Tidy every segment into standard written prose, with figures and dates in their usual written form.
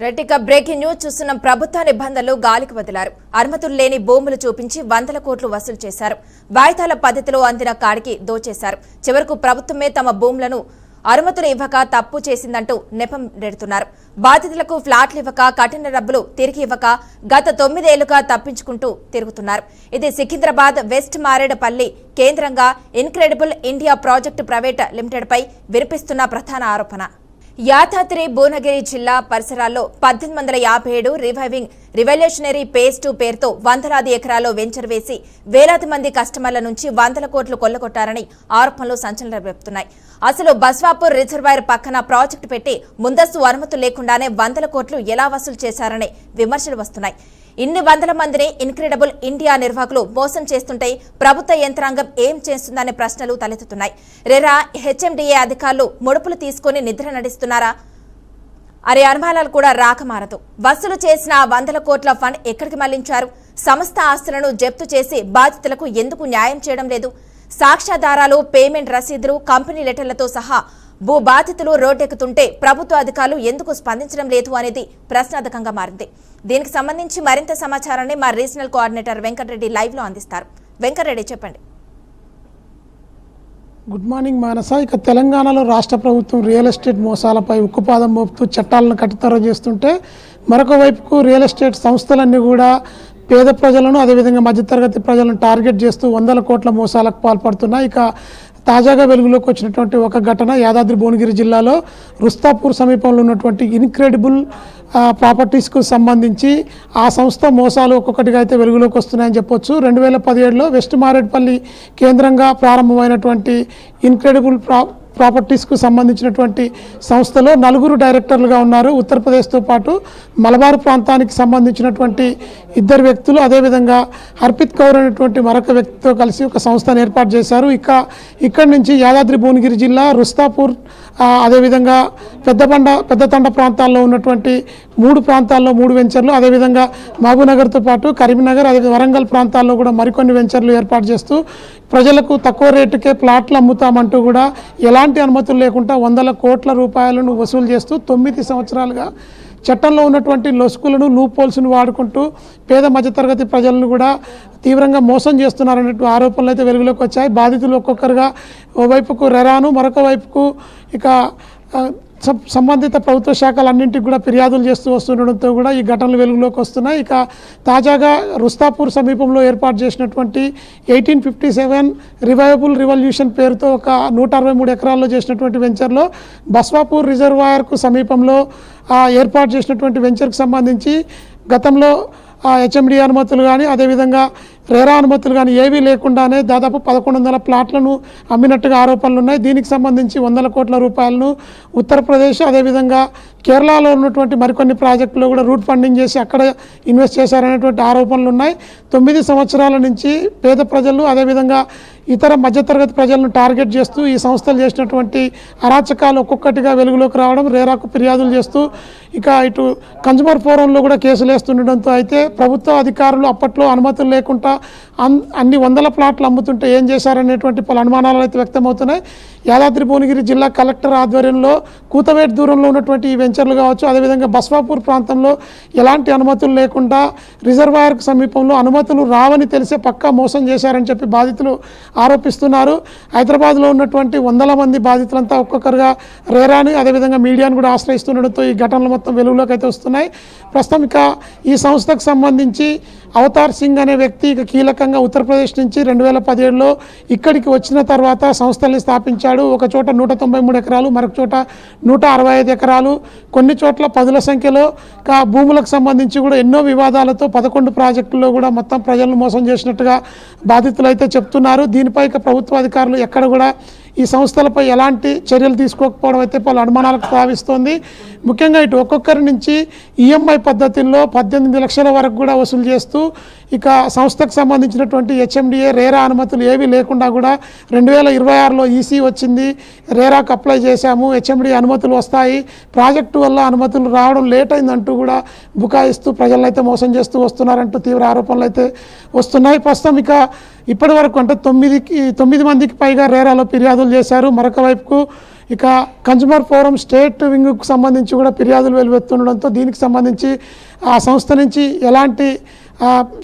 రెట్టిక breaking news చూస్తున్న ప్రభుత్వ నిబంధనలు గాలికి వదిలారు. అనుమతులు లేని భూములు చూపించి వందల కోట్లు వసూలు చేశారు. వాయిదాల పద్ధతిలో అందిన కాడికి దోచేశారు. చివరకు ప్రభుత్వమే తమ భూములను అనుమతులు ఇవ్వక తప్పు చేసిందంటూ నెపం నెడుతున్నారు. బాధితులకు ఫ్లాట్లు ఇవ్వక కఠిన డబ్బులు తిరిగి ఇవ్వక గత 9 ఏళ్లుగా తప్పించుకుంటూ తిరుగుతున్నారు. ఇది సికింద్రాబాద్ వెస్ట్ మారేడుపల్లి కేంద్రంగా ఇన్క్రెడిబుల్ ఇండియా ప్రాజెక్టు ప్రైవేట్ లిమిటెడ్పై వినిపిస్తున్న ప్రధాన ఆరోపణ. యాదాద్రి భువనగిరి జిల్లా పరిసరాల్లో 1857 రివైవింగ్ రివల్యూషనరీ పేజ్ 2 పేరుతో వందలాది ఎకరాల్లో వెంచర్ వేసి వేలాది మంది కస్టమర్ల నుంచి వందల కోట్లు కొల్లగొట్టారని ఆరోపణలు సంచలనం రేపుతున్నాయి. అసలు బస్వాపూర్ రిజర్వాయర్ పక్కన ప్రాజెక్టు పెట్టి ముందస్తు అనుమతులు లేకుండానే వందల కోట్లు ఎలా వసూలు చేశారనే విమర్శలు వస్తున్నాయి. ఇన్ని వందల మందిని ఇన్క్రెడిబుల్ ఇండియా నిర్వాహకులు మోసం చేస్తుంటే ప్రభుత్వ యంత్రాంగం ఏం చేస్తుందనే ప్రశ్నలు తలెత్తుతున్నాయి. రెరా హెచ్ఎండిఏ అధికారులు ముడుపులు తీసుకుని నిద్ర నడిస్తున్నారా అనే అనుమానాలు కూడా రాకమారదు. వసూలు చేసిన వందల కోట్ల ఫండ్ ఎక్కడికి మళ్లించారు? సంస్థ ఆస్తులను జప్తు చేసి బాధితులకు ఎందుకు న్యాయం చేయడం లేదు? సాక్ష్యాధారాలు, పేమెంట్ రసీదులు, కంపెనీ లెటర్లతో సహా భూ బాధితులు రోడ్డెక్కుతుంటే ప్రభుత్వ అధికారులు ఎందుకు స్పందించడం లేదు అనేది ప్రశ్నార్థకంగా మారింది. దీనికి సంబంధించి మరింత సమాచారాన్ని మా రీజనల్ కోఆర్డినేటర్ వెంకటరెడ్డి లైవ్ లో అందిస్తారు. వెంకటరెడ్డి చెప్పండి. గుడ్ మార్నింగ్ మానస. ఇక తెలంగాణలో రాష్ట్ర ప్రభుత్వం రియల్ ఎస్టేట్ మోసాలపై ఉక్కుపాదం మోపుతూ చట్టాలను కఠితరం చేస్తుంటే మరొక వైపుకు రియల్ ఎస్టేట్ సంస్థలన్నీ కూడా పేద ప్రజలను అదేవిధంగా మధ్యతరగతి ప్రజలను టార్గెట్ చేస్తూ వందల కోట్ల మోసాలకు పాల్పడుతున్నాయి. ఇక తాజాగా వెలుగులోకి వచ్చినటువంటి ఒక ఘటన యాదాద్రి భువనగిరి జిల్లాలో రుస్తాపూర్ సమీపంలో ఉన్నటువంటి ఇన్క్రెడిబుల్ ప్రాపర్టీస్కు సంబంధించి ఆ సంస్థ మోసాలు ఒక్కొక్కటిగా అయితే వెలుగులోకి వస్తున్నాయని చెప్పొచ్చు. 2017లో వెస్ట్ మారేడుపల్లి కేంద్రంగా ప్రారంభమైనటువంటి ఇన్క్రెడిబుల్ ప్రాపర్టీస్కు సంబంధించినటువంటి సంస్థలో 4 డైరెక్టర్లుగా ఉన్నారు. ఉత్తరప్రదేశ్తో పాటు మలబార్ ప్రాంతానికి సంబంధించినటువంటి 2 వ్యక్తులు, అదేవిధంగా హర్పిత్ కౌర్ అనేటువంటి మరొక వ్యక్తితో కలిసి ఒక సంస్థను ఏర్పాటు చేశారు. ఇక్కడి నుంచి యాదాద్రి భువనగిరి జిల్లా రుస్తాపూర్, అదేవిధంగా పెద్దతండ ప్రాంతాల్లో ఉన్నటువంటి 3 ప్రాంతాల్లో 3 వెంచర్లు, అదేవిధంగా మహబూబ్నగర్తో పాటు కరీంనగర్, అదే వరంగల్ ప్రాంతాల్లో కూడా మరికొన్ని వెంచర్లు ఏర్పాటు చేస్తూ ప్రజలకు తక్కువ రేటుకే ప్లాట్లు అమ్ముతామంటూ కూడా ఎలాంటి అనుమతులు లేకుండా వందల కోట్ల రూపాయలను వసూలు చేస్తూ 9 సంవత్సరాలుగా చట్టంలో ఉన్నటువంటి లొసుకులను, లూపోల్స్ను వాడుకుంటూ పేద మధ్యతరగతి ప్రజలను కూడా తీవ్రంగా మోసం చేస్తున్నారన్నట్టు ఆరోపణలు అయితే వెలుగులోకి వచ్చాయి. బాధితులు ఒక్కొక్కరుగా ఓవైపుకు రెరాను, మరొక వైపుకు ఇక సంబంధిత ప్రభుత్వ శాఖలన్నింటికి కూడా ఫిర్యాదులు చేస్తూ వస్తుండడంతో కూడా ఈ ఘటనలు వెలుగులోకి వస్తున్నాయి. ఇక తాజాగా రుస్తాపూర్ సమీపంలో ఏర్పాటు చేసినటువంటి 1857 రివైవబుల్ రివల్యూషన్ పేరుతో ఒక 163 ఎకరాల్లో చేసినటువంటి వెంచర్లో బస్వాపూర్ రిజర్వాయర్కు సమీపంలో ఏర్పాటు చేసినటువంటి వెంచర్కు సంబంధించి గతంలో హెచ్ఎండి అనుమతులు కానీ అదేవిధంగా రేరా అనుమతులు కానీ ఏవీ లేకుండానే దాదాపు 1100 ప్లాట్లను అమ్మినట్టుగా ఆరోపణలు ఉన్నాయి. దీనికి సంబంధించి వందల కోట్ల రూపాయలను ఉత్తరప్రదేశ్, అదేవిధంగా కేరళలో ఉన్నటువంటి మరికొన్ని ప్రాజెక్టులో కూడా రూట్ ఫండింగ్ చేసి అక్కడ ఇన్వెస్ట్ చేశారనేటువంటి ఆరోపణలు ఉన్నాయి. 9 సంవత్సరాల నుంచి పేద ప్రజలు అదేవిధంగా ఇతర మధ్యతరగతి ప్రజలను టార్గెట్ చేస్తూ ఈ సంస్థలు చేసినటువంటి అరాచకాలు ఒక్కొక్కటిగా వెలుగులోకి రావడం, రేరాకు ఫిర్యాదులు చేస్తూ ఇక ఇటు కన్జ్యూమర్ ఫోరంలో కూడా కేసులు వేస్తుండడంతో అయితే ప్రభుత్వ అధికారులు అప్పట్లో అనుమతులు లేకుండా అన్ని వందల ప్లాట్లు అమ్ముతుంటే ఏం చేశారనేటువంటి పలు అనుమానాలు అయితే వ్యక్తమవుతున్నాయి. యాదాద్రి భువనగిరి జిల్లా కలెక్టర్ ఆధ్వర్యంలో కూతవేట్ దూరంలో ఉన్నటువంటి ఈ వెంచర్లు కావచ్చు, అదేవిధంగా బస్వాపూర్ ప్రాంతంలో ఎలాంటి అనుమతులు లేకుండా రిజర్వాయర్కు సమీపంలో అనుమతులు రావని తెలిసే పక్కా మోసం చేశారని చెప్పి బాధితులు ఆరోపిస్తున్నారు. హైదరాబాద్లో ఉన్నటువంటి వందల మంది బాధితులంతా ఒక్కొక్కరుగా రేరాని అదేవిధంగా మీడియాను కూడా ఆశ్రయిస్తుండడంతో ఈ ఘటనలు మొత్తం వెలుగులోకి అయితే వస్తున్నాయి. ప్రస్తుతం ఇక ఈ సంస్థకు సంబంధించి అవతార్ సింగ్ అనే వ్యక్తి ఇక కీలకంగా ఉత్తరప్రదేశ్ నుంచి 2017లో ఇక్కడికి వచ్చిన తర్వాత సంస్థల్ని స్థాపించాడు. ఒక చోట 193 ఎకరాలు, మరొక చోట 165 ఎకరాలు, కొన్ని చోట్ల 10ల సంఖ్యలో భూములకు సంబంధించి కూడా ఎన్నో వివాదాలతో 11 ప్రాజెక్టుల్లో కూడా మొత్తం ప్రజలను మోసం చేసినట్టుగా బాధితులు అయితే చెప్తున్నారు. దీనిపై ఇక ప్రభుత్వ అధికారులు ఎక్కడ కూడా ఈ సంస్థలపై ఎలాంటి చర్యలు తీసుకోకపోవడం అయితే పలు అనుమానాలకు తావిస్తోంది. ముఖ్యంగా ఇటు ఒక్కొక్కరి నుంచి ఈఎంఐ పద్ధతుల్లో 18 లక్షల వరకు కూడా వసూలు చేస్తూ ఇక సంస్థకు సంబంధించినటువంటి హెచ్ఎండిఏ రేరా అనుమతులు ఏవీ లేకుండా కూడా 2026లో ఈసీ వచ్చింది, రేరాకు అప్లై చేశాము, హెచ్ఎండిఏ అనుమతులు వస్తాయి, ప్రాజెక్టు వల్ల అనుమతులు రావడం లేట్ అయిందంటూ కూడా బుకాయిస్తూ ప్రజలను అయితే మోసం చేస్తూ వస్తున్నారంటూ తీవ్ర ఆరోపణలు అయితే వస్తున్నాయి. ప్రస్తుతం ఇక ఇప్పటి వరకు అంటే 9 మందికి పైగా రేరాలో ఫిర్యాదులు చేశారు. మరొక వైపుకు ఇక కన్జ్యూమర్ ఫోరం స్టేట్ వింగ్కు సంబంధించి కూడా ఫిర్యాదులు వెలువెత్తుండడంతో దీనికి సంబంధించి ఆ సంస్థ నుంచి ఎలాంటి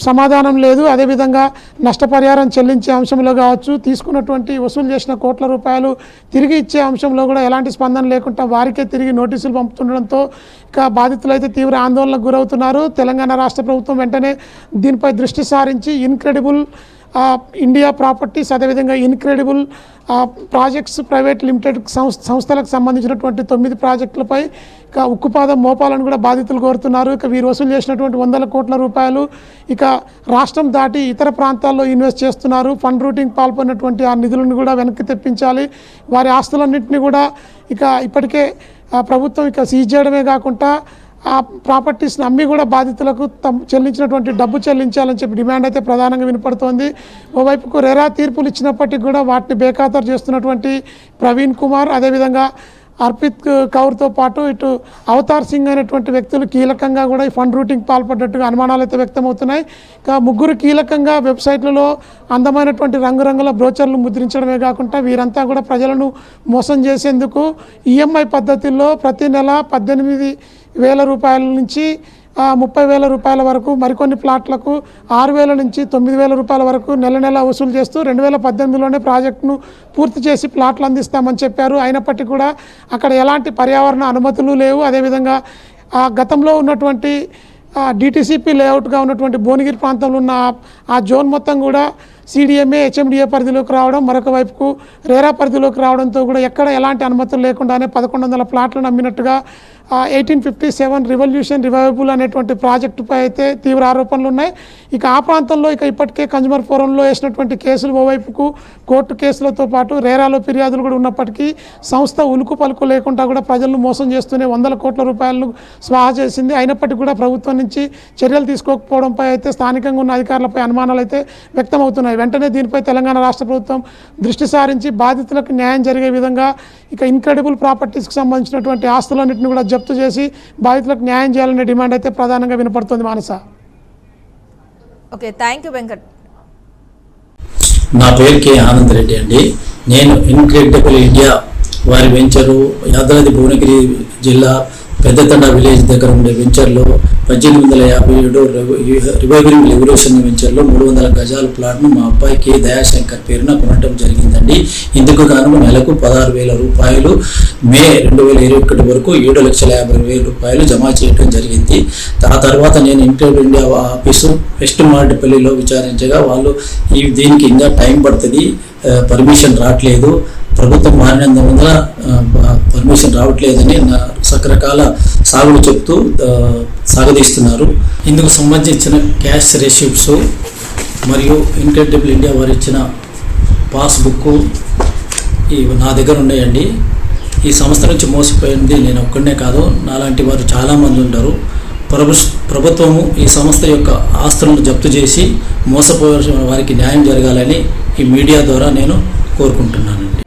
సమాధానం లేదు. అదేవిధంగా నష్టపరిహారం చెల్లించే అంశంలో కావచ్చు, తీసుకున్నటువంటి వసూలు చేసిన కోట్ల రూపాయలు తిరిగి ఇచ్చే అంశంలో కూడా ఎలాంటి స్పందన లేకుండా వారికే తిరిగి నోటీసులు పంపుతుండడంతో ఇక బాధితులు అయితే తీవ్ర ఆందోళనకు గురవుతున్నారు. తెలంగాణ రాష్ట్ర ప్రభుత్వం వెంటనే దీనిపై దృష్టి సారించి ఇన్క్రెడిబుల్ ఇండియా ప్రాపర్టీస్, అదేవిధంగా ఇన్క్రెడిబుల్ ప్రాజెక్ట్స్ ప్రైవేట్ లిమిటెడ్ సంస్థలకు సంబంధించినటువంటి 9 ప్రాజెక్టులపై ఇక ఉక్కుపాదం మోపాలను కూడా బాధితులు కోరుతున్నారు. ఇక వీరు వసూలు చేసినటువంటి 100 కోట్ల రూపాయలు ఇక రాష్ట్రం దాటి ఇతర ప్రాంతాల్లో ఇన్వెస్ట్ చేస్తున్నారు. ఫండ్ రూటింగ్ పాల్పడినటువంటి ఆ నిధులను కూడా వెనక్కి తెప్పించాలి. వారి ఆస్తులన్నింటినీ కూడా ఇక ఇప్పటికే ప్రభుత్వం ఇక సీజ్ చేయడమే కాకుండా ఆ ప్రాపర్టీస్ని అమ్మి కూడా బాధితులకు చెల్లించినటువంటి డబ్బు చెల్లించాలని చెప్పి డిమాండ్ అయితే ప్రధానంగా వినపడుతోంది. ఓవైపుకు రెరా తీర్పులు ఇచ్చినప్పటికీ కూడా వాటిని బేఖాతరు చేస్తున్నటువంటి ప్రవీణ్ కుమార్, అదేవిధంగా అర్పిత్ కౌర్తో పాటు ఇటు అవతార్ సింగ్ అనేటువంటి వ్యక్తులు కీలకంగా కూడా ఈ ఫండ్ రూటింగ్ పాల్పడ్డట్టుగా అనుమానాలు అయితే వ్యక్తమవుతున్నాయి. ఇక ముగ్గురు కీలకంగా వెబ్సైట్లలో అందమైనటువంటి రంగురంగుల బ్రోచర్లు ముద్రించడమే కాకుండా వీరంతా కూడా ప్రజలను మోసం చేసేందుకు ఈఎంఐ పద్ధతుల్లో ప్రతి నెల 18,000 రూపాయల నుంచి 30,000 రూపాయల వరకు, మరికొన్ని ప్లాట్లకు 6,000 నుంచి 9,000 రూపాయల వరకు నెల వసూలు చేస్తూ 2018లోనే ప్రాజెక్టును పూర్తి చేసి ప్లాట్లు అందిస్తామని చెప్పారు. అయినప్పటికీ కూడా అక్కడ ఎలాంటి పర్యావరణ అనుమతులు లేవు. అదేవిధంగా గతంలో ఉన్నటువంటి డిటిసిపి లేఅవుట్గా ఉన్నటువంటి భువనగిరి ప్రాంతంలో ఉన్న ఆ జోన్ మొత్తం కూడా సిడిఎంఏ హెచ్ఎండిఏ పరిధిలోకి రావడం, మరొక వైపుకు రేరా పరిధిలోకి రావడంతో కూడా ఎక్కడ ఎలాంటి అనుమతులు లేకుండానే 1,100 ప్లాట్లను అమ్మినట్టుగా 1857 రివల్యూషన్ రివైవబుల్ అనేటువంటి ప్రాజెక్టుపై అయితే తీవ్ర ఆరోపణలు ఉన్నాయి. ఇక ఆ ప్రాంతంలో ఇక ఇప్పటికే కన్జ్యూమర్ ఫోరంలో వేసినటువంటి కేసులు ఓవైపుకు కోర్టు కేసులతో పాటు రేరాలో ఫిర్యాదులు కూడా ఉన్నప్పటికీ సంస్థ ఉలుకు పలుకు లేకుండా కూడా ప్రజలను మోసం చేస్తూనే 100 కోట్ల రూపాయలను స్వాహా చేసింది. అయినప్పటికీ కూడా ప్రభుత్వం నుంచి చర్యలు తీసుకోకపోవడంపై అయితే స్థానికంగా ఉన్న అధికారులపై అనుమానాలు అయితే వ్యక్తమవుతున్నాయి. వెంటనే దీనిపై తెలంగాణ రాష్ట్ర ప్రభుత్వం దృష్టి సారించి బాధితులకు న్యాయం జరిగే విధంగా ఇక ఇన్క్రెడిబుల్ ప్రాపర్టీస్కి సంబంధించినటువంటి ఆస్తులన్నింటినీ కూడా జప్తు చేసి బాధితులకు న్యాయం చేయాలనే డిమాండ్ అయితే ప్రధానంగా వినపడుతుంది. Manasa. Okay, thank you Venkat. నా పేరు కె ఆనంద్ రెడ్డి అండి. నేను ఇన్క్రెడిబుల్ ఇండియా వారి వెంచరు యాదాద్రి భువనగిరి జిల్లా పెద్దతండ విలేజ్ దగ్గర ఉండే వెంచర్లో 1857 రివైవింగ్ రెవల్యూషన్ వెంచర్లో 300 గజాల ప్లాట్ను మా అబ్బాయి కె దయాశంకర్ పేరున కొనడం జరిగిందండి. ఇందుకు గాను నెలకు 16,000 రూపాయలు మే 2021 వరకు 7,50,000 రూపాయలు జమ చేయడం జరిగింది. ఆ తర్వాత నేను ఇన్క్రెడిబుల్ ఇండియా ఆఫీసు వెస్ట్ మారేడుపల్లిలో విచారించగా వాళ్ళు దీనికి ఇంకా టైం పడుతుంది, పర్మిషన్ రావట్లేదు, ప్రభుత్వం మారినందువల్ల పర్మిషన్ రావట్లేదని రకరకాల సాగులు చెప్తూ సాగదీస్తున్నారు. ఇందుకు సంబంధించిన క్యాష్ రిసిప్ట్స్ మరియు ఇన్క్రెడిబుల్ ఇండియా వారు ఇచ్చిన పాస్బుక్ ఇవి నా దగ్గర ఉన్నాయండి. ఈ సంస్థ నుంచి మోసపోయింది నేను ఒక్కడనే కాదు, నాలాంటి వారు చాలామంది ఉంటారు. ప్రభుత్వము ఈ సంస్థ యొక్క ఆస్తులను జప్తు చేసి మోసపోయిన వారికి న్యాయం జరగాలని ఈ మీడియా ద్వారా నేను కోరుకుంటున్నాను.